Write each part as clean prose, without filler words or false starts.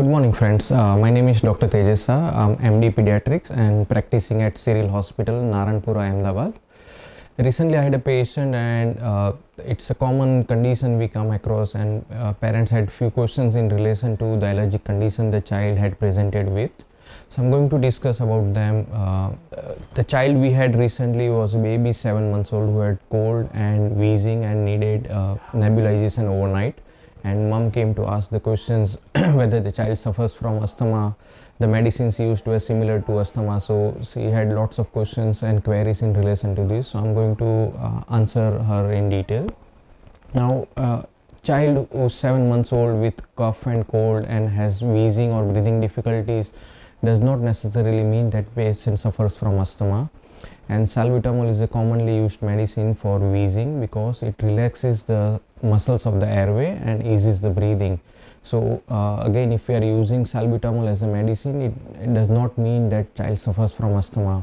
Good morning, friends. My name is Dr. Tejasa. I'm MD Pediatrics and practicing at Cyril Hospital, Naranpura, Ahmedabad. Recently, I had a patient, and it's a common condition we come across, and parents had few questions in relation to the allergic condition the child had presented with. So I'm going to discuss about them. The child we had recently was a baby 7 months old who had cold and wheezing and needed nebulization overnight. And mom came to ask the questions whether the child suffers from asthma. The medicines used were similar to asthma, so she had lots of questions and queries in relation to this. So I'm going to answer her in detail. Now, child who's 7 months old with cough and cold and has wheezing or breathing difficulties does not necessarily mean that patient suffers from asthma. And salbutamol is a commonly used medicine for wheezing because it relaxes the muscles of the airway and eases the breathing. So again, if we are using salbutamol as a medicine, it does not mean that child suffers from asthma.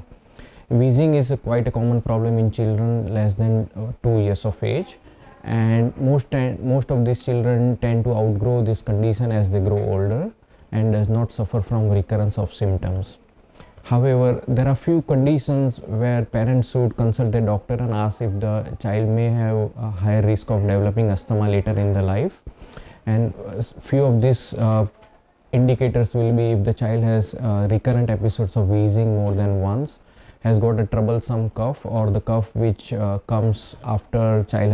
Wheezing is quite a common problem in children less than 2 years of age, and most of these children tend to outgrow this condition as they grow older and does not suffer from recurrence of symptoms. However, there are few conditions where parents should consult their doctor and ask if the child may have a higher risk of developing asthma later in the life. And few of these indicators will be if the child has recurrent episodes of wheezing more than once, has got a troublesome cough, or the cough which comes after child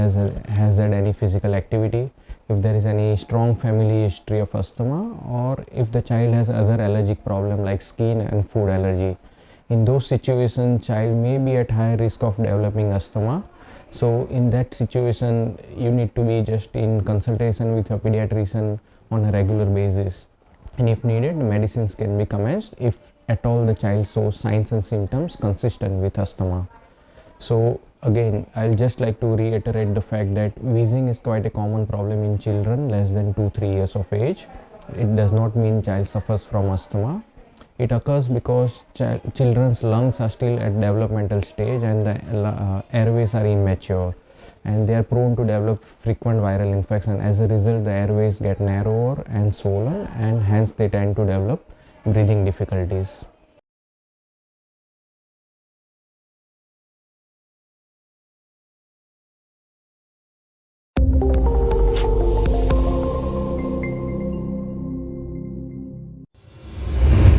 has had any physical activity, if there is any strong family history of asthma, or if the child has other allergic problem like skin and food allergy. In those situations, child may be at high risk of developing asthma. So in that situation, you need to be just in consultation with your pediatrician on a regular basis. And if needed, medicines can be commenced if at all the child shows signs and symptoms consistent with asthma. So again, I'll just like to reiterate the fact that wheezing is quite a common problem in children less than 2-3 years of age. It does not mean child suffers from asthma. It occurs because children's lungs are still at developmental stage and the airways are immature, and they are prone to develop frequent viral infection. As a result, the airways get narrower and swollen, and hence they tend to develop breathing difficulties.